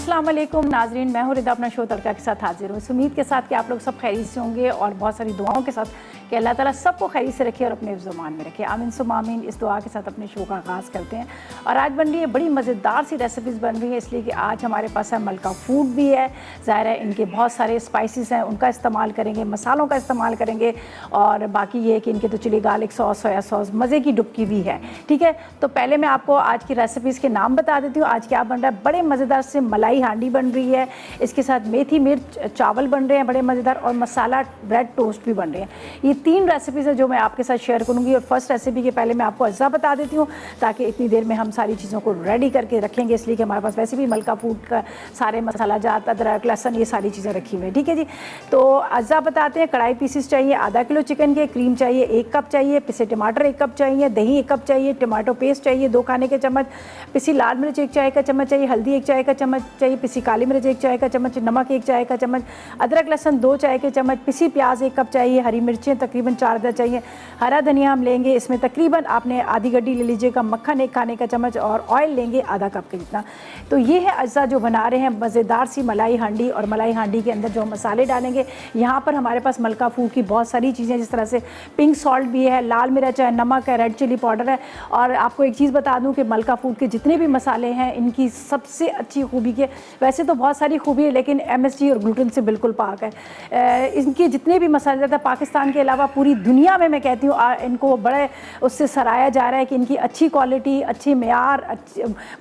अस्सलाम वालेकुम नाजरीन, मैं हूँ रिदा अपना शो तड़का के साथ हाजिर हूँ। इस उम्मीद के साथ कि आप लोग सब खैरियत से होंगे और बहुत सारी दुआओं के साथ कि अल्लाह ताला सबको खैरियत से रखे और अपने ज़ुबान में रखे। आमीन सुम आमीन। इस दुआ के साथ अपने शो का आगाज़ करते हैं और आज बन रही है बड़ी मज़ेदार सी रेसिपीज़ बन रही है, इसलिए कि आज हमारे पास है मलका फूड भी है। ज़ाहिर है इनके बहुत सारे स्पाइसेस हैं, उनका इस्तेमाल करेंगे, मसालों का इस्तेमाल करेंगे और बाकी ये कि इनके तो chilli garlic sauce, soya sauce, मज़े की डुबकी भी है। ठीक है, तो पहले मैं आपको आज की रेसिपीज़ के नाम बता देती हूँ। आज क्या बन रहा है, बड़े मज़ेदार से मलाई हांडी बन रही है, इसके साथ मेथी मिर्च चावल बन रहे हैं बड़े मज़ेदार, और मसाला ब्रेड टोस्ट भी बन रहे हैं। ये 3 रेसिपीज़ हैं जो मैं आपके साथ शेयर करूँगी। और फर्स्ट रेसिपी के पहले मैं आपको अज्जा बता देती हूँ ताकि इतनी देर में हम सारी चीज़ों को रेडी करके रखेंगे, इसलिए कि हमारे पास वैसे भी मलका फूड का सारे मसाला जात, अदरक, लहसुन, ये सारी चीज़ें रखी हुई हैं। ठीक है जी, तो अज्जा बताते हैं। कढ़ाई पीसेस चाहिए आधा किलो चिकन के, क्रीम चाहिए 1 कप चाहिए, पिसे टमाटर 1 कप चाहिए, दही 1 कप चाहिए, टमाटो पेस्ट चाहिए 2 खाने के चम्मच, पिसी लाल मिर्च 1 चाय का चम्मच चाहिए, हल्दी 1 चाय का चम्मच चाहिए, पिसी काली मिर्च 1 चाय का चम्मच, नमक 1 चाय का चम्मच, अदरक लहसुन 2 चाय के चम्मच, पिसी प्याज 1 कप चाहिए, हरी मिर्चें तकरीबन 4 अदर चाहिए, हरा धनिया हम लेंगे इसमें तकरीबन आपने आधी गड्डी ले लीजिएगा, मक्खन 1 खाने का चम्मच और ऑयल लेंगे आधा कप के जितना। तो ये है अज्जा जो बना रहे हैं मज़ेदार सी मलाई हांडी। और मलाई हांडी के अंदर जो मसाले डालेंगे, यहाँ पर हमारे पास मलका फूड की बहुत सारी चीज़ें, जिस तरह से पिंक सॉल्ट भी है, लाल मिर्च है, नमक है, रेड चिली पाउडर है। और आपको एक चीज़ बता दूँ कि मलका फूड के जितने भी मसाले हैं, इनकी सबसे अच्छी खूबी के, वैसे तो बहुत सारी खूबी है लेकिन MSG और ग्लूटेन से बिल्कुल पाक है। इनके जितने भी मसाले ज़्यादा पाकिस्तान के अलावा पूरी दुनिया में मैं कहती हूँ इनको बड़े उससे सराहा जा रहा है कि इनकी अच्छी क्वालिटी, अच्छी मेयार,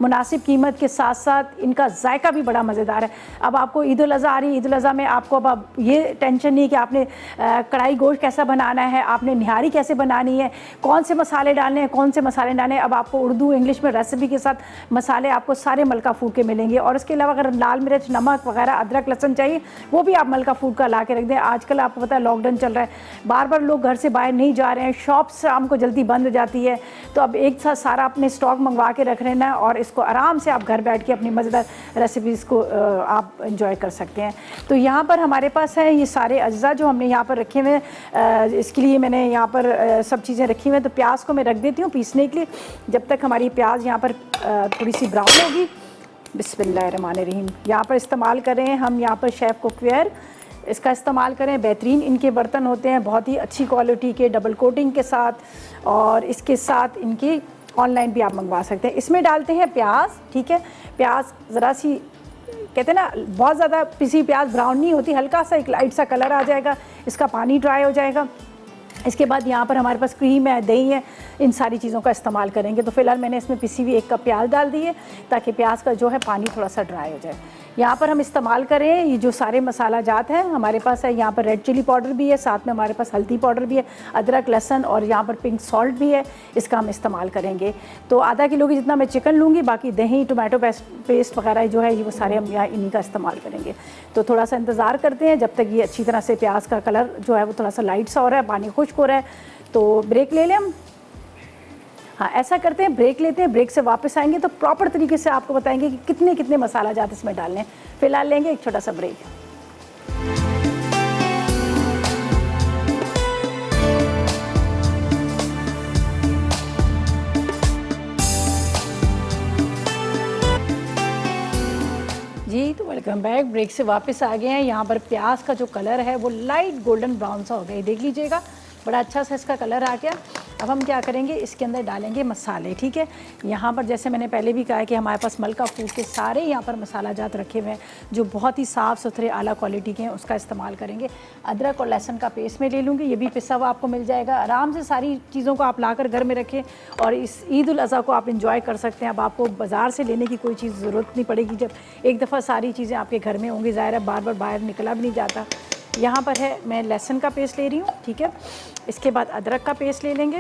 मुनासिब कीमत के साथ साथ इनका जायका भी बड़ा मज़ेदार है। अब आपको ईद उल अज़हा आ रही है, ईद उल अज़हा में आपको अब ये टेंशन नहीं कि आपने कढ़ाई गोश्त कैसा बनाना है, आपने निहारी कैसे बनानी है, कौन से मसाले डालने हैं, कौन से मसाले डालने हैं। अब आपको उर्दू इंग्लिश में रेसिपी के साथ मसाले आपको सारे मलका फूड के मिलेंगे। और इसके अलावा अगर लाल मिर्च, नमक वगैरह, अदरक लहसुन चाहिए, वो भी आप मलका फूड का ला के रख दें। आजकल आपको पता है लॉकडाउन चल रहा है, बार बार लोग घर से बाहर नहीं जा रहे हैं, शॉप शाम को जल्दी बंद हो जाती है, तो अब एक साथ सारा अपने स्टॉक मंगवा के रख लेना है और इसको आराम से आप घर बैठ के अपनी मज़ेदार रेसिपीज़ को आप इंजॉय कर सकते हैं। तो यहाँ पर हमारे पास है ये सारे अज्जा जो हमने यहाँ पर रखे हुए हैं। इसके लिए मैंने यहाँ पर सब चीज़ें रखी हुई हैं। तो प्याज को मैं रख देती हूँ पीसने के लिए, जब तक हमारी प्याज यहाँ पर थोड़ी सी ब्राउन होगी। बिस्मिल्लाहिर्रहमानिर्रहीम। यहाँ पर इस्तेमाल करें हम यहाँ पर शेफ़ कुकवेयर, इसका इस्तेमाल करें। बेहतरीन इनके बर्तन होते हैं, बहुत ही अच्छी क्वालिटी के, डबल कोटिंग के साथ, और इसके साथ इनकी ऑनलाइन भी आप मंगवा सकते हैं। इसमें डालते हैं प्याज। ठीक है, प्याज ज़रा सी कहते हैं ना, बहुत ज़्यादा पिसी प्याज ब्राउन नहीं होती, हल्का सा एक लाइट सा कलर आ जाएगा, इसका पानी ड्राई हो जाएगा। इसके बाद यहाँ पर हमारे पास क्रीम है, दही है, इन सारी चीज़ों का इस्तेमाल करेंगे। तो फिलहाल मैंने इसमें पिसी हुई 1 कप प्याज डाल दी है ताकि प्याज का जो है पानी थोड़ा सा ड्राई हो जाए। यहाँ पर हम इस्तेमाल करें ये जो सारे मसाला जात हैं हमारे पास है, यहाँ पर रेड चिली पाउडर भी है, साथ में हमारे पास हल्दी पाउडर भी है, अदरक लहसुन, और यहाँ पर पिंक सॉल्ट भी है, इसका हम इस्तेमाल करेंगे। तो आधा किलो की जितना मैं चिकन लूँगी, बाकी दही, टोमेटो पेस्ट वगैरह जो है ये वो सारे हम यहाँ इन्हीं का इस्तेमाल करेंगे। तो थोड़ा सा इंतज़ार करते हैं जब तक ये अच्छी तरह से प्याज का कलर जो है वो थोड़ा सा लाइट सा हो रहा है, पानी खुश्क हो रहा है। तो ब्रेक ले लें हम। हाँ, ऐसा करते हैं, ब्रेक लेते हैं, ब्रेक से वापस आएंगे तो प्रॉपर तरीके से आपको बताएंगे कि कितने कितने मसाला जात इसमें डालने हैं। फिलहाल लेंगे एक छोटा सा ब्रेक। जी, तो वेलकम बैक। ब्रेक से वापस आ गए हैं। यहाँ पर प्याज का जो कलर है वो लाइट गोल्डन ब्राउन सा हो गया, देख लीजिएगा, बड़ा अच्छा सा इसका कलर आ गया। अब हम क्या करेंगे, इसके अंदर डालेंगे मसाले। ठीक है, यहाँ पर जैसे मैंने पहले भी कहा है कि हमारे पास मलका फूड के सारे यहाँ पर मसाला जात रखे हुए हैं जो बहुत ही साफ़ सुथरे आला क्वालिटी के हैं, उसका इस्तेमाल करेंगे। अदरक और लहसुन का पेस्ट में ले लूँगी, ये भी पिसा हुआ आपको मिल जाएगा। आराम से सारी चीज़ों को आप लाकर घर में रखें और इस ईद उल अज़हा को आप इंजॉय कर सकते हैं। अब आपको बाज़ार से लेने की कोई चीज़ ज़रूरत नहीं पड़ेगी, जब एक दफ़ा सारी चीज़ें आपके घर में होंगी। ज़ाहिर है बार बार बाहर निकला भी नहीं जाता। यहाँ पर है मैं लहसुन का पेस्ट ले रही हूँ। ठीक है, इसके बाद अदरक का पेस्ट ले लेंगे,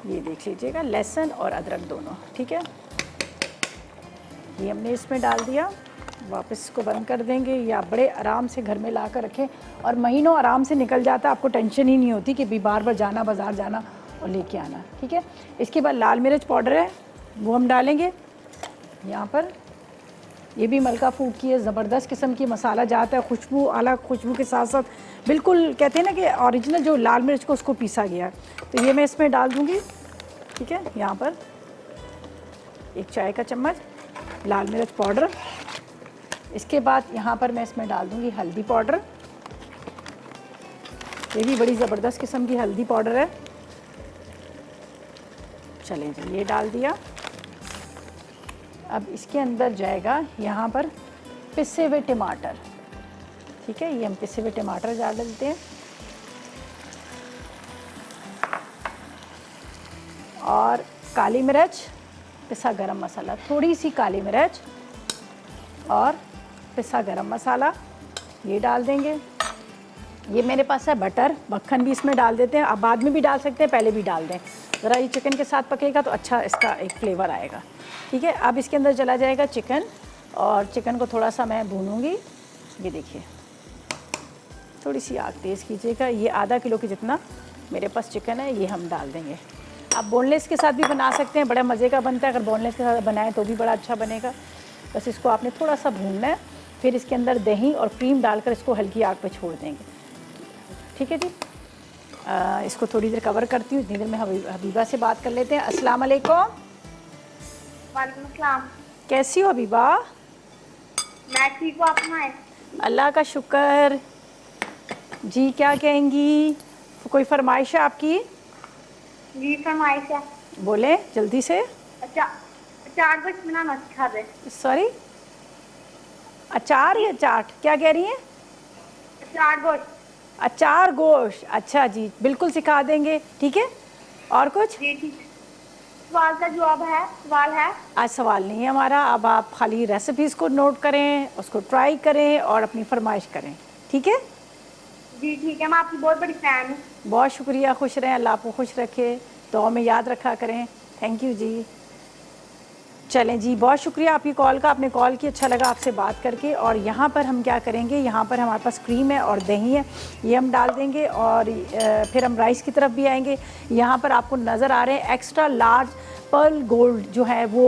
ये देख लीजिएगा, लहसुन और अदरक दोनों। ठीक है, ये हमने इसमें डाल दिया। वापस इसको बंद कर देंगे, या बड़े आराम से घर में ला कर रखें और महीनों आराम से निकल जाता, आपको टेंशन ही नहीं होती कि भी बार बार जाना, बाज़ार जाना और लेके आना। ठीक है, इसके बाद लाल मिर्च पाउडर है वो हम डालेंगे यहाँ पर। ये भी मलका फूड की है, ज़बरदस्त किस्म की मसाला जाता है, खुशबू, आला खुशबू के साथ साथ बिल्कुल कहते हैं ना कि ओरिजिनल जो लाल मिर्च को उसको पीसा गया है। तो ये मैं इसमें डाल दूँगी। ठीक है, यहाँ पर 1 चाय का चम्मच, लाल मिर्च पाउडर। इसके बाद यहाँ पर मैं इसमें डाल दूँगी हल्दी पाउडर। ये भी बड़ी ज़बरदस्त किस्म की हल्दी पाउडर है। चलें जी, ये डाल दिया। अब इसके अंदर जाएगा यहाँ पर पिसे हुए टमाटर। ठीक है, ये हम पिसे हुए टमाटर डाल देते हैं और काली मिर्च, पिसा गरम मसाला, थोड़ी सी काली मिर्च और पिसा गरम मसाला ये डाल देंगे। ये मेरे पास है बटर, मक्खन भी इसमें डाल देते हैं। आप बाद में भी डाल सकते हैं, पहले भी डाल दें। ज़रा ये चिकन के साथ पकेगा तो अच्छा इसका एक फ्लेवर आएगा। ठीक है, अब इसके अंदर चला जाएगा चिकन और चिकन को थोड़ा सा मैं भूनूंगी। ये देखिए, थोड़ी सी आग तेज़ कीजिएगा। ये आधा किलो के जितना मेरे पास चिकन है, ये हम डाल देंगे। आप बोनलेस के साथ भी बना सकते हैं, बड़ा मज़े का बनता है। अगर बोनलेस के साथ बनाएं तो भी बड़ा अच्छा बनेगा। बस इसको आपने थोड़ा सा भूनना है, फिर इसके अंदर दही और क्रीम डालकर इसको हल्की आग पर छोड़ देंगे। ठीक है जी, इसको थोड़ी देर कवर करती हूँ। इतनी देर में हबीबा से बात कर लेते हैं। अस्सलाम वालेकुम। वालेकुम अस्सलाम। कैसी हो हबीबा? मैं ठीक हूँ, आप सुनाएं? अल्लाह का शुक्र जी। क्या कहेंगी, कोई फरमाइश है आपकी? जी फरमाइश है। बोले जल्दी से। अच्छा, अचार कुछ बनाना सिखा दे। सॉरी, अचार या चाट, क्या कह रही हैं? अचार गोश्त। अचार गोश्त, अच्छा जी, बिल्कुल सिखा देंगे। ठीक है, और कुछ? जी ठीक। सवाल का जवाब है, सवाल है। आज सवाल नहीं है हमारा। अब आप खाली रेसिपीज़ को नोट करें, उसको ट्राई करें और अपनी फरमाइश करें। ठीक है जी ठीक है, मैं आपकी बहुत बड़ी फ़ैन हूँ। बहुत शुक्रिया, खुश रहें, अल्लाह आपको खुश रखे, दुआ में याद रखा करें। थैंक यू जी। चलें जी, बहुत शुक्रिया आपकी कॉल का, आपने कॉल की, अच्छा लगा आपसे बात करके। और यहाँ पर हम क्या करेंगे, यहाँ पर हमारे पास क्रीम है और दही है, ये हम डाल देंगे और फिर हम राइस की तरफ भी आएंगे। यहाँ पर आपको नज़र आ रहे हैं एक्स्ट्रा लार्ज पर्ल गोल्ड जो है वो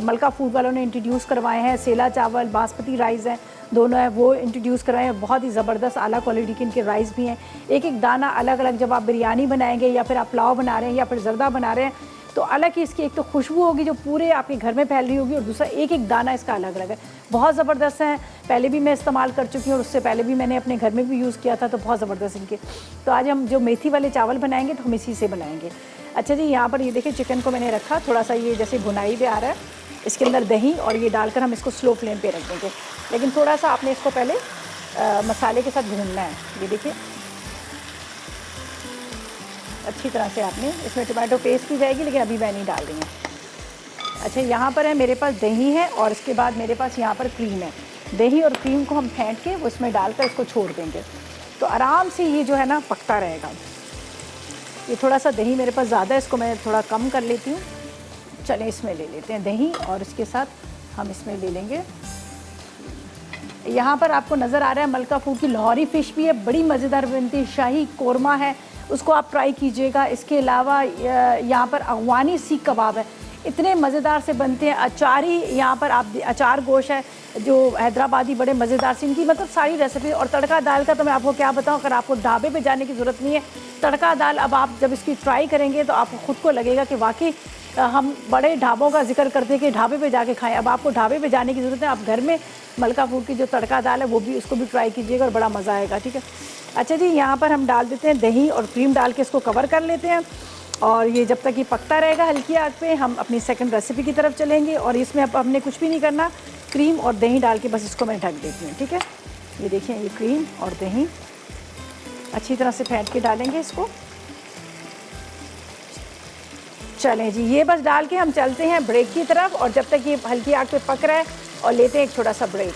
मलका फूड वालों ने इंट्रोड्यूस करवाए हैं। सेला चावल, बासमती राइस हैं, दोनों है वो इंट्रोड्यूस करवाए हैं। बहुत ही ज़बरदस्त आला क्वालिटी के इनके राइस भी हैं। एक एक दाना अलग अलग, जब आप बिरयानी बनाएंगे या फिर आप पुलाव बना रहे हैं या फिर ज़रदा बना रहे हैं तो अलग ही इसकी एक तो खुशबू होगी जो पूरे आपके घर में फैल रही होगी, और दूसरा एक एक दाना इसका अलग अलग है। बहुत ज़बरदस्त हैं, पहले भी मैं इस्तेमाल कर चुकी हूँ और उससे पहले भी मैंने अपने घर में भी यूज़ किया था, तो बहुत ज़बरदस्त इनके। तो आज हम जो मेथी वाले चावल बनाएंगे तो हम इसी से बनाएंगे। अच्छा जी, यहाँ पर ये देखिए चिकन को मैंने रखा, थोड़ा सा ये जैसे भुनाई पे आ रहा है, इसके अंदर दही और ये डालकर हम इसको स्लो फ्लेम पे रख देंगे। लेकिन थोड़ा सा आपने इसको पहले मसाले के साथ भूनना है। ये देखिए अच्छी तरह से आपने, इसमें टमाटो पेस्ट की जाएगी लेकिन अभी मैं नहीं डाल रही हूँ। अच्छा, यहाँ पर है मेरे पास दही है और इसके बाद मेरे पास यहाँ पर क्रीम है। दही और क्रीम को हम फेंट के वो इसमें डालकर इसको छोड़ देंगे, तो आराम से ये जो है ना पकता रहेगा। ये थोड़ा सा दही मेरे पास ज़्यादा है, इसको मैं थोड़ा कम कर लेती हूँ। चलें इसमें ले लेते हैं दही और इसके साथ हम इसमें ले लेंगे। यहाँ पर आपको नज़र आ रहा है मलका फूड की लाहौरी फ़िश भी है, बड़ी मज़ेदार बनती है। शाही कोरमा है, उसको आप ट्राई कीजिएगा। इसके अलावा यहाँ पर अगवानी सीख कबाब है, इतने मज़ेदार से बनते हैं। अचारी यहाँ पर आप अचार गोश्त है जो हैदराबादी, बड़े मज़ेदार से इनकी मतलब सारी रेसिपी। और तड़का दाल का तो मैं आपको क्या बताऊँ, अगर आपको ढाबे पे जाने की ज़रूरत नहीं है। तड़का दाल अब आप जब इसकी ट्राई करेंगे तो आपको ख़ुद को लगेगा कि वाकई हम बड़े ढाबों का जिक्र करते हैं कि ढाबे पे जाके खाएं। अब आपको ढाबे पे जाने की ज़रूरत है, आप घर में मलका फूड की जो तड़का दाल है वो भी, उसको भी ट्राई कीजिएगा और बड़ा मज़ा आएगा। ठीक है, अच्छा जी, यहाँ पर हम डाल देते हैं दही और क्रीम डाल के इसको कवर कर लेते हैं और ये जब तक ये पकता रहेगा हल्की आग पे, हम अपनी सेकंड रेसिपी की तरफ चलेंगे। और इसमें अब हमने कुछ भी नहीं करना, क्रीम और दही डाल के बस इसको मैं ढक देती हूँ। ठीक है, ये देखिए ये क्रीम और दही अच्छी तरह से फेंट के डालेंगे इसको। चलें जी, ये बस डाल के हम चलते हैं ब्रेक की तरफ, और जब तक ये हल्की आग पे पक रहा है और लेते हैं एक छोटा सा ब्रेक।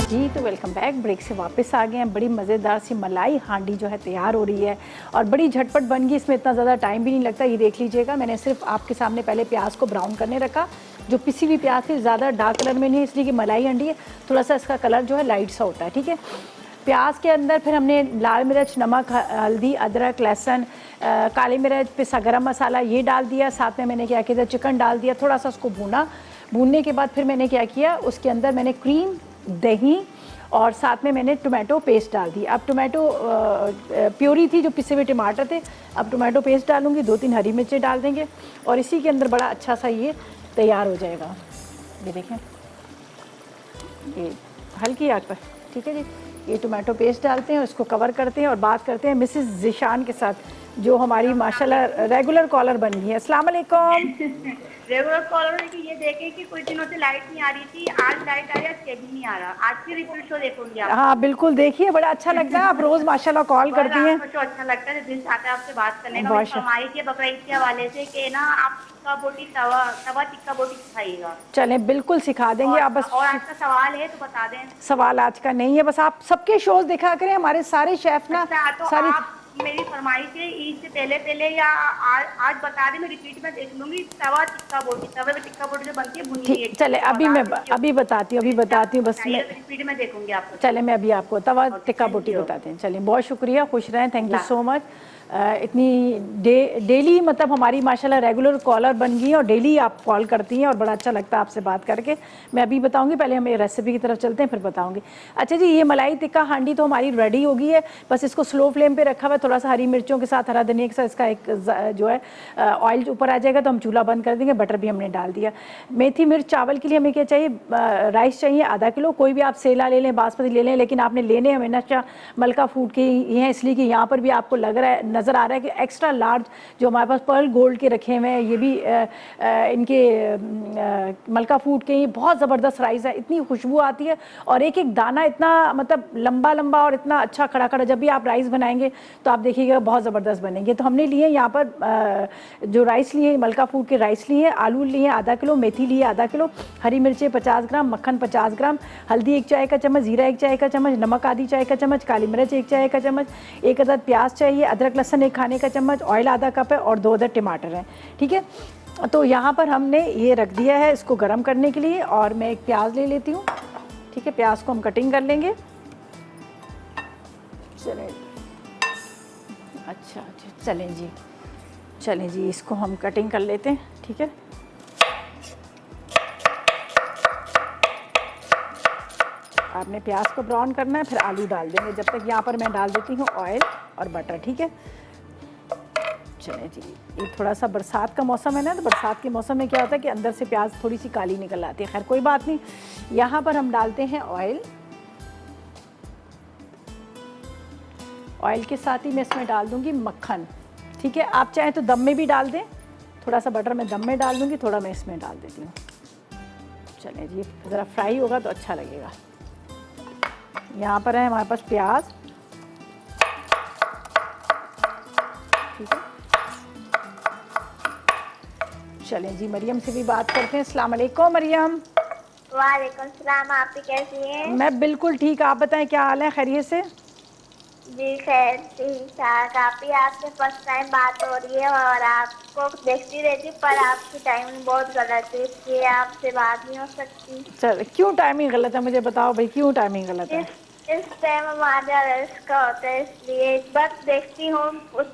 जी तो वेलकम बैक, ब्रेक से वापस आ गए हैं। बड़ी मज़ेदार सी मलाई हांडी जो है तैयार हो रही है और बड़ी झटपट बन गई, इसमें इतना ज़्यादा टाइम भी नहीं लगता। ये देख लीजिएगा, मैंने सिर्फ आपके सामने पहले प्याज को ब्राउन करने रखा। जो पिसी हुई प्याज थी ज़्यादा डार्क कलर में नहीं, इसलिए कि मलाई हांडी है, थोड़ा सा इसका कलर जो है लाइट सा होता है। ठीक है, प्याज के अंदर फिर हमने लाल मिर्च, नमक, हल्दी, अदरक, लहसुन, काली मिर्च, पिसा गरम मसाला ये डाल दिया। साथ में मैंने क्या किया, चिकन डाल दिया, थोड़ा सा उसको भूना। भूनने के बाद फिर मैंने क्या किया, उसके अंदर मैंने क्रीम, दही और साथ में मैंने टोमेटो पेस्ट डाल दी। अब टोमेटो प्योरी थी जो पिसे हुए टमाटर थे, अब टोमेटो पेस्ट डालूँगी, 2-3 हरी मिर्चें डाल देंगे और इसी के अंदर बड़ा अच्छा सा ये तैयार हो जाएगा। ये देखें, ये हल्की आग पर, ठीक है जी। ये टोमेटो पेस्ट डालते हैं, उसको कवर करते हैं और बात करते हैं मिसेस ज़िशान के साथ, जो हमारी माशाल्लाह रेगुलर कॉलर बन गई है। अस्सलाम वालेकुम। रेगुलर कॉलर है कि ये देखें कि कुछ दिनों से लाइट नहीं आ रही थी, आज लाइट आ रही है, आज भी नहीं आ रहा। आज की रिपीट शो देखूंगी आप। हाँ बिल्कुल, देखिए बड़ा अच्छा लगता है, आप रोज़ माशाल्लाह कॉल करती हैं। आपको अच्छा लगता है, दिल चाहता है आपसे बात करने का। मैं फरमाई थी बकरीद के हवाले से कि ना आप टिक्का बोटी तवा टिक्का बोटी सिखाइएगा। चलें बिल्कुल सिखा देंगे आप बस। और आज का सवाल है तो बता दें। सवाल आज का नहीं है, बस आप सबके शोज देखा करें, हमारे सारे शेफ ना तो सारी आप मेरी फरमाइश है ईद से पहले या आज बता दें, मैं रिपीट में देख लूंगी। तवा टिक्का बोटी, तवे पे टिक्का बोटी जो बनती है भुनी हुई। चले अभी मैं अभी बताती हूँ बस मैं रिपीट में देखूंगी आपको। चले मैं अभी आपको तवा टिक्का बोटी बताते हैं। चलिए बहुत शुक्रिया, खुश रहें, थैंक यू सो मच। इतनी डेली मतलब हमारी माशाल्लाह रेगुलर कॉलर बन गई हैं और डेली आप कॉल करती हैं और बड़ा अच्छा लगता है आपसे बात करके। मैं अभी बताऊंगी, पहले हम रेसिपी की तरफ चलते हैं फिर बताऊंगी। अच्छा जी, ये मलाई टिक्का हांडी तो हमारी रेडी हो गई है, बस इसको स्लो फ्लेम पे रखा हुआ है, थोड़ा सा हरी मिर्चों के साथ हरा धनिया के साथ इसका एक जो है ऑयल ऊपर आ जाएगा तो हम चूल्हा बंद कर देंगे। बटर भी हमने डाल दिया। मेथी मिर्च चावल के लिए हमें क्या चाहिए, राइस चाहिए आधा किलो, कोई भी आप सेला ले लें, बासमती ले लें, लेकिन आपने लेने हमेशा मलका फूड के ही हैं, इसलिए कि यहाँ पर भी आपको लग रहा है, नज़र आ रहा है कि एक्स्ट्रा लार्ज जो हमारे पास पर्ल गोल्ड के रखे हुए हैं, ये भी इनके मलका फूड के ही बहुत ज़बरदस्त राइस है, इतनी खुशबू आती है और एक एक दाना इतना मतलब लंबा लंबा और इतना अच्छा खड़ा खड़ा। जब भी आप राइस बनाएंगे तो आप देखिएगा बहुत ज़बरदस्त बनेंगे। तो हमने लिए यहाँ पर जो राइस लिए, मलका फूड के राइस लिए, आलू लिए आधा किलो, मेथी लिए आधा किलो, हरी मिर्चें 50 ग्राम, मक्खन 50 ग्राम, हल्दी 1 चाय का चम्मच, जीरा 1 चाय का चम्मच, नमक आधी चाय का चम्मच, काली मिर्च 1 चाय का चम्मच, 1 अदद प्याज चाहिए, अदरक लहसुन 1 खाने का चम्मच, ऑयल आधा कप है और 2 अदद टमाटर हैं। ठीक है, तो यहाँ पर हमने ये रख दिया है इसको गर्म करने के लिए और मैं एक प्याज ले लेती हूँ। ठीक है, प्याज को हम कटिंग कर लेंगे। चलें, अच्छा चलें जी इसको हम कटिंग कर लेते हैं। ठीक है, आपने प्याज को ब्राउन करना है, फिर आलू डाल देंगे। जब तक यहाँ पर मैं डाल देती हूँ ऑयल और बटर। ठीक है, चलें जी, ये थोड़ा सा बरसात का मौसम है ना, तो बरसात के मौसम में क्या होता है कि अंदर से प्याज थोड़ी सी काली निकल आती है। खैर कोई बात नहीं, यहाँ पर हम डालते हैं ऑयल। ऑयल के साथ ही मैं इसमें डाल दूँगी मक्खन। ठीक है, आप चाहें तो दम में भी डाल दें, थोड़ा सा बटर मैं दम में डाल दूँगी, थोड़ा मैं इसमें डाल देती हूँ। चलें जी, ज़रा फ्राई होगा तो अच्छा लगेगा। यहाँ पर है हमारे पास प्याज। ठीक है, चलें जी मरियम से भी बात करते हैं। अस्सलाम वालेकुम मरियम। वालेकुम सलाम, आप भी कैसी हैं? मैं बिल्कुल ठीक, आप बताएं क्या हाल है, खैरियत से? जी खैर ठीक ठाक। आपसे फर्स्ट टाइम बात हो रही है और आपको देखती रहती पर आपकी टाइमिंग बहुत गलत है, इसलिए आपसे बात नहीं हो सकती। चल, क्यों टाइमिंग गलत है, मुझे बताओ भाई, क्यों टाइमिंग गलत है? इस टाइम हमारा रेस्ट का होता है, इसलिए बस देखती हूँ उस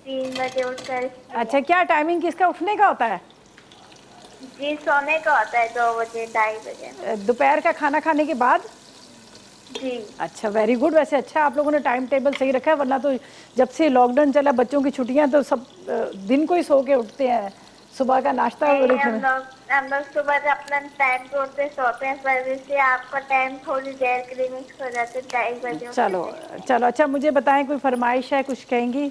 3 बजे उठकर। अच्छा, क्या टाइमिंग किसका उठने का होता है? जी सोने का होता है 2 बजे 2:30 बजे दोपहर का खाना खाने के बाद। जी अच्छा, वेरी गुड। वैसे अच्छा आप लोगों ने टाइम टेबल सही रखा है, वरना तो जब से लॉकडाउन चला बच्चों की छुट्टियां तो सब दिन को ही सो के उठते हैं, सुबह का नाश्ता हम लोग सुबह अपना टाइम पे उठते सोते हैं, पर इससे आपका टाइम थोड़ी देर के लिए मिक्स हो जाता है 2:30 बजे। चलो अच्छा, मुझे बताएं कोई फरमाइश है, कुछ कहेंगी?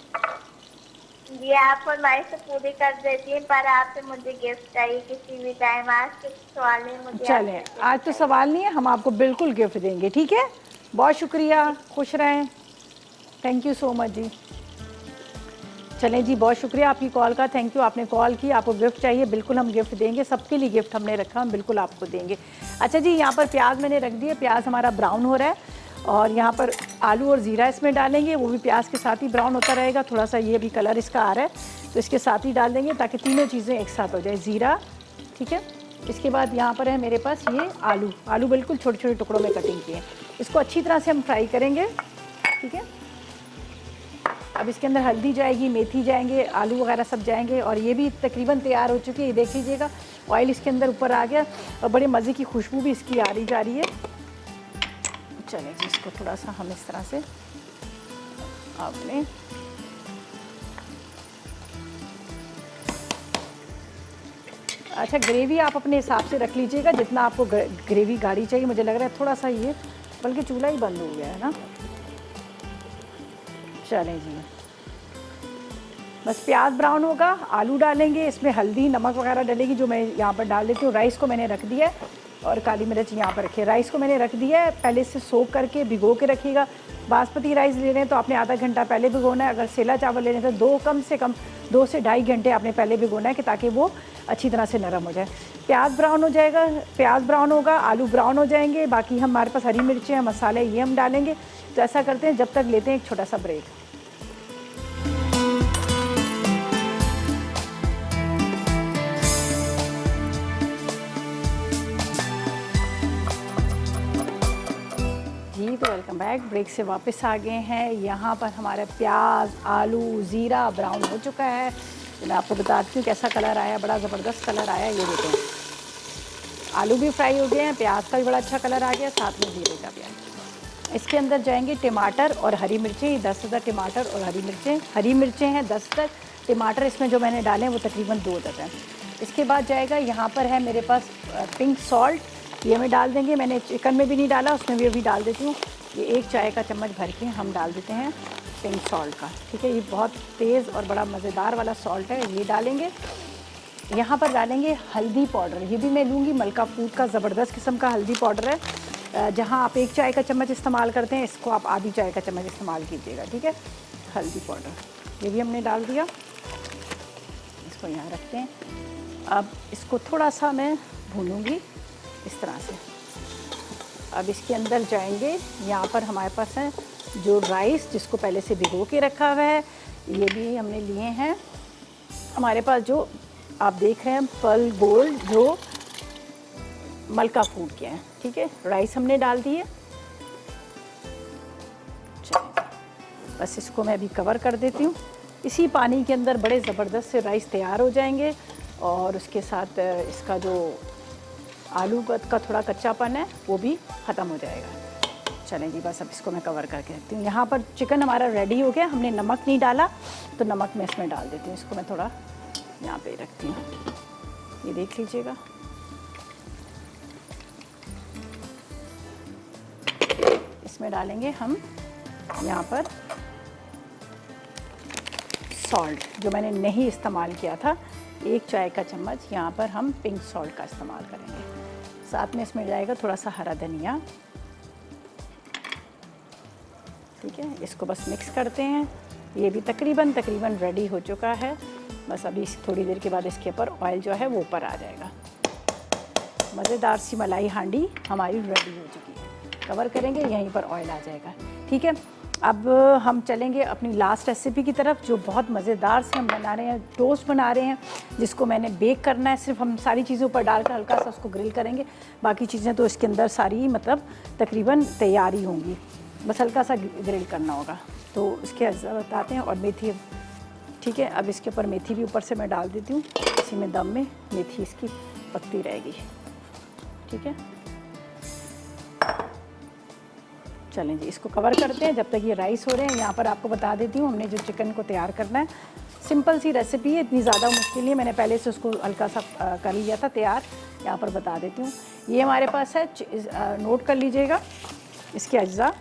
जी आप फरमाइश तो पूरी कर देती है, पर आपसे मुझे गिफ्ट चाहिए किसी भी टाइम। आज के सवाल है मुझे। चलें, आज तो सवाल नहीं है, हम आपको बिल्कुल गिफ्ट देंगे। ठीक है, बहुत शुक्रिया, खुश रहें, थैंक यू सो मच जी। चलें जी, बहुत शुक्रिया आपकी कॉल का, थैंक यू, आपने कॉल की। आपको गिफ्ट चाहिए, बिल्कुल हम गिफ्ट देंगे, सबके लिए गिफ्ट हमने रखा, हम बिल्कुल आपको देंगे। अच्छा जी, यहाँ पर प्याज मैंने रख दिया, प्याज हमारा ब्राउन हो रहा है और यहाँ पर आलू और ज़ीरा इसमें डालेंगे, वो भी प्याज के साथ ही ब्राउन होता रहेगा। थोड़ा सा ये भी कलर इसका आ रहा है तो इसके साथ ही डाल देंगे ताकि तीनों चीज़ें एक साथ हो जाए। ज़ीरा, ठीक है, इसके बाद यहाँ पर है मेरे पास ये आलू बिल्कुल छोटे छोटे टुकड़ों में कटिंग किए, इसको अच्छी तरह से हम फ्राई करेंगे। ठीक है, अब इसके अंदर हल्दी जाएगी, मेथी जाएंगे, आलू वगैरह सब जाएंगे और ये भी तकरीबन तैयार हो चुकी है। ये देख लीजिएगा, ऑयल इसके अंदर ऊपर आ गया और बड़े मज़े की खुशबू भी इसकी आ रही जा रही है। चलें जी, इसको थोड़ा सा हम इस तरह से आपने अच्छा, ग्रेवी आप अपने हिसाब से रख लीजिएगा जितना आपको ग्रेवी गाढ़ी चाहिए। मुझे लग रहा है थोड़ा सा ये, बल्कि चूल्हा ही बंद हो गया है ना। चलें जी, बस प्याज ब्राउन होगा, आलू डालेंगे, इसमें हल्दी नमक वगैरह डलेगी जो मैं यहाँ पर डाल देती हूँ। राइस को मैंने रख दिया है और काली मिर्च यहाँ पर रखी है। राइस को मैंने रख दिया है, पहले से सोक करके भिगो के रखिएगा। बासमती राइस ले रहे हैं तो आपने आधा घंटा पहले भिगोना है। अगर सेला चावल ले रहे हैं तो कम से कम 2 से ढाई घंटे आपने पहले भिगोना है कि ताकि वो अच्छी तरह से नरम हो जाए। प्याज ब्राउन हो जाएगा, प्याज ब्राउन होगा, आलू ब्राउन हो जाएंगे। बाकी हमारे पास हरी मिर्चें हैं, मसाले ये हम डालेंगे। तो ऐसा करते हैं, जब तक लेते हैं एक छोटा सा ब्रेक। जी तो वेलकम बैक। ब्रेक से वापस आ गए हैं। यहाँ पर हमारा प्याज, आलू, ज़ीरा ब्राउन हो चुका है। तो मैं आपको बताती हूँ कैसा कलर आया, बड़ा ज़बरदस्त कलर आया। ये देखें, आलू भी फ्राई हो गए हैं, प्याज का भी बड़ा अच्छा कलर आ गया, साथ में ज़ीरे का भी आ गया। इसके अंदर जाएंगे टमाटर और हरी मिर्चें। 10 अदद टमाटर और हरी मिर्चें हैं 10 तक। टमाटर इसमें जो मैंने डाले हैं वो तकरीबन 2 अदद हैं। इसके बाद जाएगा, यहाँ पर है मेरे पास पिंक सॉल्ट, ये हमें डाल देंगे। मैंने चिकन में भी नहीं डाला, उसमें भी अभी डाल देती हूँ। ये 1 चाय का चम्मच भर के हम डाल देते हैं पिंक सॉल्ट का, ठीक है। ये बहुत तेज़ और बड़ा मज़ेदार वाला सॉल्ट है, ये डालेंगे। यहाँ पर डालेंगे हल्दी पाउडर, ये भी मैं लूँगी मलका फूड का, ज़बरदस्त किस्म का हल्दी पाउडर है। जहाँ आप 1 चाय का चम्मच इस्तेमाल करते हैं, इसको आप आधी चाय का चम्मच इस्तेमाल कीजिएगा, ठीक है। हल्दी पाउडर ये भी हमने डाल दिया, इसको यहाँ रखते हैं। अब इसको थोड़ा सा मैं भूनूँगी इस तरह से। अब इसके अंदर जाएंगे, यहाँ पर हमारे पास है जो राइस जिसको पहले से भिगो के रखा हुआ है, ये भी हमने लिए हैं। हमारे पास जो आप देख रहे हैं पर्ल गोल्ड, जो मलका फूड के हैं, ठीक है। राइस हमने डाल दिए। चलिए, बस इसको मैं अभी कवर कर देती हूँ। इसी पानी के अंदर बड़े ज़बरदस्त से राइस तैयार हो जाएंगे और उसके साथ इसका जो आलू का थोड़ा कच्चापन है वो भी ख़त्म हो जाएगा। चलें जी, बस अब इसको मैं कवर करके रखती हूँ। यहाँ पर चिकन हमारा रेडी हो गया, हमने नमक नहीं डाला तो नमक मैं इसमें डाल देती हूँ। इसको मैं थोड़ा यहाँ पे रखती हूँ, ये देख लीजिएगा। इसमें डालेंगे हम यहाँ पर सॉल्ट, जो मैंने नहीं इस्तेमाल किया था, 1 चाय का चम्मच यहाँ पर हम पिंक सॉल्ट का इस्तेमाल करेंगे। साथ में इसमें जाएगा थोड़ा सा हरा धनिया, ठीक है। इसको बस मिक्स करते हैं। ये भी तकरीबन रेडी हो चुका है। बस अभी थोड़ी देर के बाद इसके ऊपर ऑयल जो है वो ऊपर आ जाएगा। मज़ेदार सी मलाई हांडी हमारी रेडी हो चुकी है। कवर करेंगे, यहीं पर ऑयल आ जाएगा, ठीक है। अब हम चलेंगे अपनी लास्ट रेसिपी की तरफ, जो बहुत मज़ेदार से हम बना रहे हैं। टोस्ट बना रहे हैं जिसको मैंने बेक करना है। सिर्फ हम सारी चीज़ें ऊपर डालकर हल्का सा उसको ग्रिल करेंगे, बाकी चीज़ें तो इसके अंदर सारी मतलब तकरीबन तैयार ही होंगी, बस हल्का सा ग्रिल करना होगा। तो इसके अज्जा बताते हैं। और मेथी, ठीक है। अब इसके ऊपर मेथी भी ऊपर से मैं डाल देती हूँ, इसी में दम में मेथी इसकी पकती रहेगी, ठीक है। चलें जी, इसको कवर करते हैं जब तक ये राइस हो रहे हैं। यहाँ पर आपको बता देती हूँ, हमने जो चिकन को तैयार करना है, सिंपल सी रेसिपी है, इतनी ज़्यादा मुश्किल नहीं है। मैंने पहले से उसको हल्का सा कर लिया था तैयार। यहाँ पर बता देती हूँ, ये हमारे पास है, नोट कर लीजिएगा इसके अज्जा।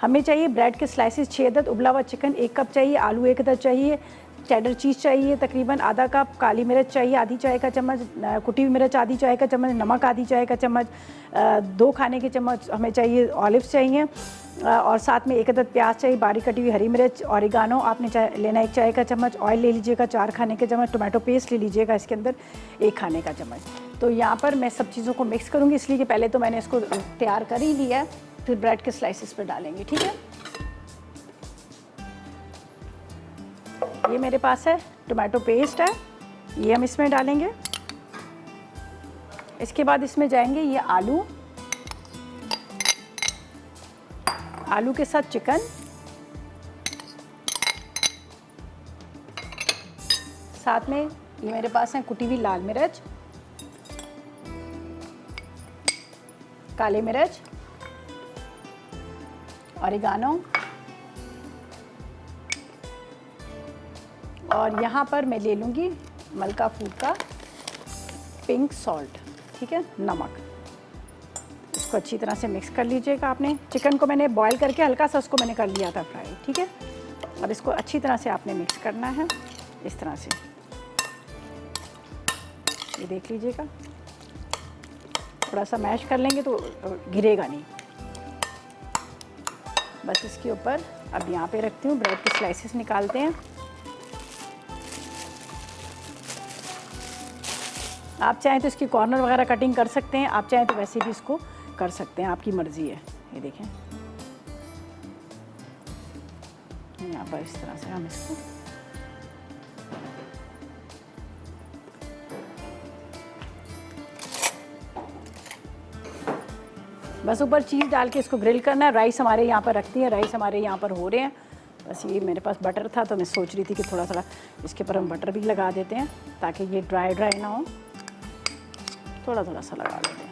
हमें चाहिए ब्रेड के स्लाइसिस 6 अदद, उबला हुआ चिकन 1 कप चाहिए, आलू 1 अदद चाहिए, चेडर चीज़ चाहिए तकरीबन आधा कप, काली मिर्च चाहिए आधी चाय का चम्मच, कुटी हुई मिर्च आधी चाय का चम्मच, नमक आधी चाय का चम्मच, 2 खाने के चम्मच हमें चाहिए ऑलिव्स चाहिए, और साथ में 1 अदद प्याज चाहिए, बारीक कटी हुई हरी मिर्च, ऑरिगानो आपने लेना 1 चाय का चम्मच, ऑयल ले लीजिएगा 4 खाने के चम्मच, टोमेटो पेस्ट ले लीजिएगा इसके अंदर 1 खाने का चम्मच। तो यहाँ पर मैं सब चीज़ों को मिक्स करूँगी, इसलिए कि पहले तो मैंने इसको तैयार कर ही लिया है, फिर ब्रेड के स्लाइसिस पर डालेंगे, ठीक है। ये मेरे पास है टोमेटो पेस्ट है, ये हम इसमें डालेंगे। इसके बाद इसमें जाएंगे ये आलू के साथ चिकन, साथ में ये मेरे पास है कुटी हुई लाल मिर्च, काली मिर्च, ऑरिगानो, और यहाँ पर मैं ले लूँगी मलका फूड का पिंक सॉल्ट, ठीक है, नमक। इसको अच्छी तरह से मिक्स कर लीजिएगा। आपने चिकन को मैंने बॉईल करके हल्का सा उसको मैंने कर लिया था फ्राई, ठीक है। और इसको अच्छी तरह से आपने मिक्स करना है इस तरह से, ये देख लीजिएगा। थोड़ा सा मैश कर लेंगे तो गिरेगा नहीं। बस इसके ऊपर अब यहाँ पे रखती हूँ, ब्रेड की स्लाइसेस निकालते हैं। आप चाहें तो इसकी कॉर्नर वगैरह कटिंग कर सकते हैं, आप चाहें तो वैसे भी इसको कर सकते हैं, आपकी मर्ज़ी है। ये देखें, यहाँ पर इस तरह से हम इसको बस ऊपर चीज़ डाल के इसको ग्रिल करना है। राइस हमारे यहाँ पर रखती है, राइस हमारे यहाँ पर हो रहे हैं। बस ये मेरे पास बटर था तो मैं सोच रही थी कि थोड़ा थोड़ा इसके ऊपर हम बटर भी लगा देते हैं ताकि ये ड्राई ड्राई ना हो। थोड़ा थोड़ा सा लगा लेते हैं,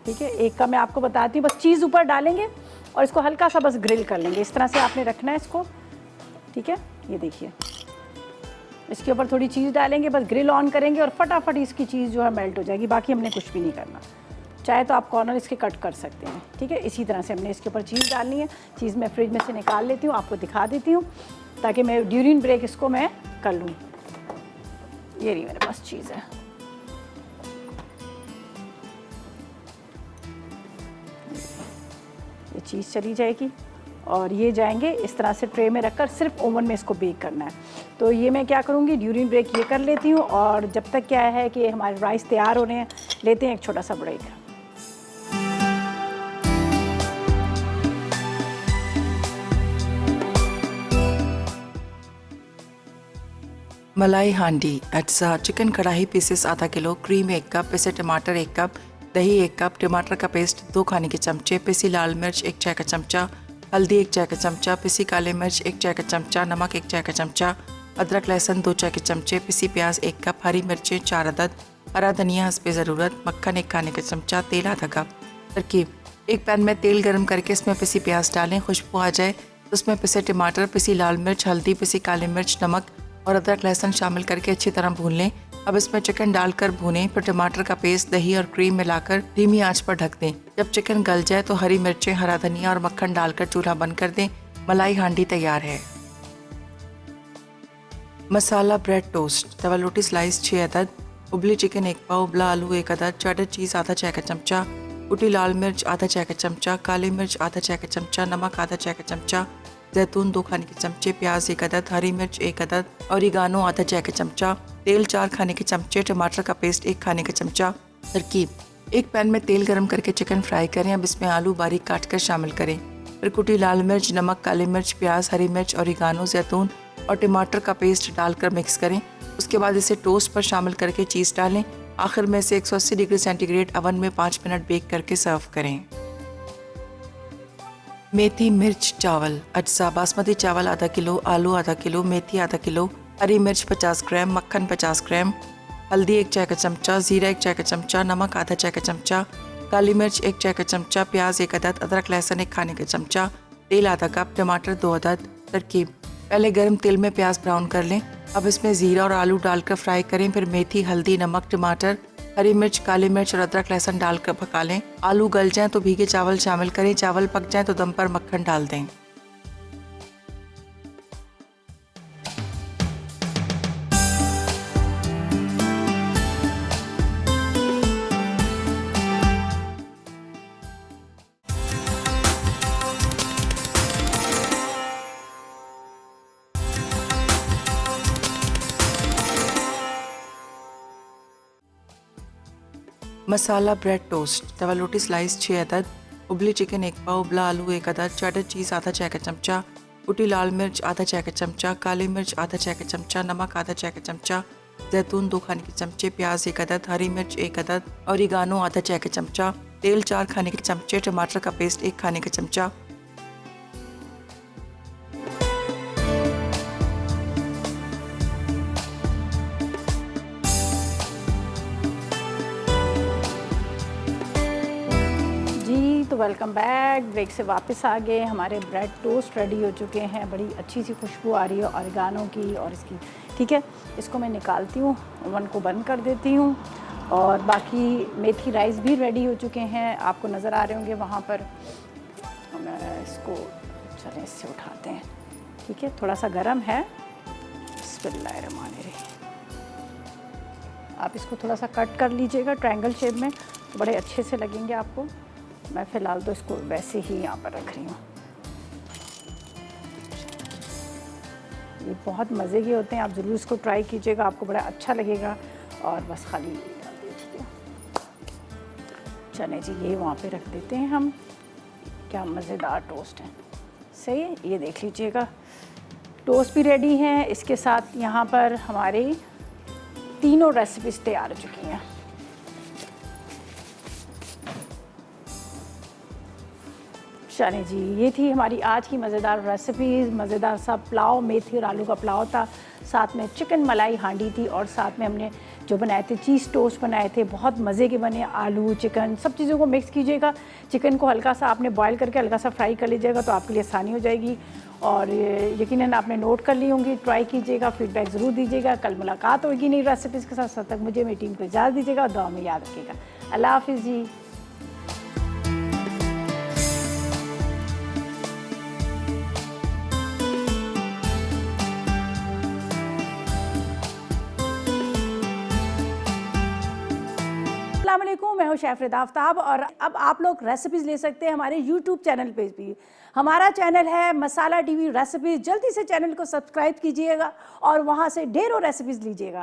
ठीक है। एक का मैं आपको बताती हूँ, बस चीज़ ऊपर डालेंगे और इसको हल्का सा बस ग्रिल कर लेंगे। इस तरह से आपने रखना है इसको, ठीक है। ये देखिए, इसके ऊपर थोड़ी चीज़ डालेंगे, बस ग्रिल ऑन करेंगे और फटाफट इसकी चीज़ जो है मेल्ट हो जाएगी। बाकी हमने कुछ भी नहीं करना। चाहे तो आप कॉर्नर इसके कट कर सकते हैं, ठीक है। इसी तरह से हमने इसके ऊपर चीज़ डालनी है। चीज़ मैं फ्रिज में से निकाल लेती हूँ, आपको दिखा देती हूँ ताकि मैं ड्यूरिंग ब्रेक इसको मैं कर लूँ। ये रही मेरे पास चीज़ है। ये चीज़ चली जाएगी और ये जाएंगे इस तरह से ट्रे में रखकर सिर्फ ओवन में इसको बेक करना है। तो ये मैं क्या करूँगी, ड्यूरिंग ब्रेक ये कर लेती हूँ और जब तक क्या है कि हमारे राइस तैयार हो रहे हैं, लेते हैं एक छोटा सा ब्रेक। मलाई हांडी, अज्जा, चिकन कढ़ाई पीसेस आधा किलो, क्रीम 1 कप, पिसे टमाटर 1 कप, दही 1 कप, टमाटर का पेस्ट 2 खाने के चमचे, पिसी लाल मिर्च 1 चाय का चमचा, हल्दी 1 चाय का चमचा, पिसी काले मिर्च 1 चाय का चमचा, नमक 1 चाय का चमचा, अदरक लहसुन 2 चाय के चमचे, पिसी प्याज 1 कप, हरी मिर्चें 4 अदद, हरा धनिया हस्बे ज़रूरत, मक्खन 1 खाने का चमचा, तेल आधा कप। तरकीब: एक पैन में तेल गर्म करके इसमें पिसी प्याज डालें। खुशबू आ जाए तो उसमें पिसे टमाटर, पिसी लाल मिर्च, हल्दी, पिसी काली मिर्च, नमक और अदरक लहसुन शामिल करके अच्छी तरह भून लें। अब इसमें चिकन डालकर भूनें, फिर टमाटर का पेस्ट, दही और क्रीम मिलाकर धीमी आंच पर ढक दें। जब चिकन गल जाए तो हरी मिर्चें, हरा धनिया और मक्खन डालकर चूल्हा बंद कर दें। मलाई हांडी तैयार है। मसाला ब्रेड टोस्ट, तवा रोटी स्लाइस 6 अदद, उबली चिकन 1 पाव, उबला आलू 1 अदद, चेडर चीज़ आधा चाय का चमचा, कुटी लाल मिर्च आधा चाय का चमचा, काली मिर्च आधा चाय का चमचा, नमक आधा चाय का चमचा, जैतून 2 खाने के चमचे, प्याज 1 अदद, हरी मिर्च 1 अदद, ऑरिगानो आधा चाय का चमचा, तेल 4 खाने के चमचे, टमाटर का पेस्ट 1 खाने का चमचा। तरकीब: एक पैन में तेल गरम करके चिकन फ्राई करें। अब इसमें आलू बारीक काट कर शामिल करें। फिर कुटी लाल मिर्च, नमक, काली मिर्च, प्याज, हरी मिर्च, ऑरिगानो, जैतून और टमाटर का पेस्ट डालकर मिक्स करें। उसके बाद इसे टोस्ट पर शामिल करके चीज़ डालें। आखिर में इसे 180 डिग्री सेंटीग्रेड अवन में 5 मिनट बेक करके सर्व करें। मेथी मिर्च चावल, अज्जा, बासमती चावल आधा किलो, आलू आधा किलो, मेथी आधा किलो, हरी मिर्च 50 ग्राम, मक्खन 50 ग्राम, हल्दी 1 चाय का चमचा, ज़ीरा 1 चाय का चमचा, नमक आधा चाय का चमचा, काली मिर्च 1 चाय का चमचा, प्याज 1 अदद, अदरक लहसुन 1 खाने का चमचा, तेल आधा कप, टमाटर 2 अदद। तरकीब: पहले गर्म तेल में प्याज ब्राउन कर लें। अब इसमें ज़ीरा और आलू डालकर फ्राई करें। फिर मेथी, हल्दी, नमक, टमाटर, हरी मिर्च, काली मिर्च और अदरक लहसुन डालकर पका लें। आलू गल जाएं तो भीगे चावल शामिल करें। चावल पक जाएं तो दम पर मक्खन डाल दें। मसाला ब्रेड टोस्ट, तवा रोटी स्लाइस 6 अदद, उबली चिकन 1 पाव, उबला आलू 1 अदद, चेडर चीज़ आधा चाय का चमचा, कुटी लाल मिर्च आधा चाय का चमचा, काली मिर्च आधा चाय का चमचा, नमक आधा चाय का चमचा, जैतून 2 खाने के चमचे, प्याज 1 अदद, हरी मिर्च 1 अदद, ऑरिगानो आधा चाय का चमचा, तेल 4 खाने के चमचे, टमाटर का पेस्ट 1 खाने का चमचा। तो वेलकम बैक। ब्रेक से वापस आ गए। हमारे ब्रेड टोस्ट रेडी हो चुके हैं। बड़ी अच्छी सी खुशबू आ रही है ऑरिगानो की और इसकी। ठीक है, इसको मैं निकालती हूँ, ओवन को बंद कर देती हूँ। और बाकी मेथी राइस भी रेडी हो चुके हैं, आपको नज़र आ रहे होंगे वहाँ पर। मैं इसको चलें इससे उठाते हैं। ठीक है, थोड़ा सा गर्म है। बिस्मिल्लाहिर्रहमानिर्रहीम। आप इसको थोड़ा सा कट कर लीजिएगा ट्रायंगल शेप में, तो बड़े अच्छे से लगेंगे आपको। मैं फ़िलहाल तो इसको वैसे ही यहाँ पर रख रही हूँ। ये बहुत मज़े के होते हैं, आप ज़रूर इसको ट्राई कीजिएगा, आपको बड़ा अच्छा लगेगा। और बस खाली डाल दीजिए। चने जी, ये वहाँ पे रख देते हैं हम। क्या मज़ेदार टोस्ट है, सही है। ये देख लीजिएगा, टोस्ट भी रेडी हैं। इसके साथ यहाँ पर हमारी तीनों रेसिपीज़ तैयार हो चुकी हैं। चलें जी, ये थी हमारी आज की मज़ेदार रेसिपीज़। मज़ेदार सा पुलाव, मेथी और आलू का पुलाव था, साथ में चिकन मलाई हांडी थी, और साथ में हमने जो बनाए थे चीज़ टोस्ट बनाए थे, बहुत मज़े के बने। आलू चिकन सब चीज़ों को मिक्स कीजिएगा। चिकन को हल्का सा आपने बॉयल करके हल्का सा फ्राई कर लीजिएगा, तो आपके लिए आसानी हो जाएगी। और यकीनन आपने नोट कर ली होंगी। ट्राई कीजिएगा, फीडबैक ज़रूर दीजिएगा। कल मुलाकात होगी नई रेसिपीज़ के साथ। तब तक मुझे मेरी टीम को इजाज़त दीजिएगा और दुआ में याद रखिएगा। अल्लाह हाफिज़ जी। अस्सलाम वालेकुम, मैं हूँ शेफ़ रिदा आफ्ताब, और अब आप लोग रेसिपीज़ ले सकते हैं हमारे यूट्यूब चैनल पे भी। हमारा चैनल है मसाला टीवी रेसिपीज़। जल्दी से चैनल को सब्सक्राइब कीजिएगा और वहाँ से ढेरों रेसिपीज़ लीजिएगा।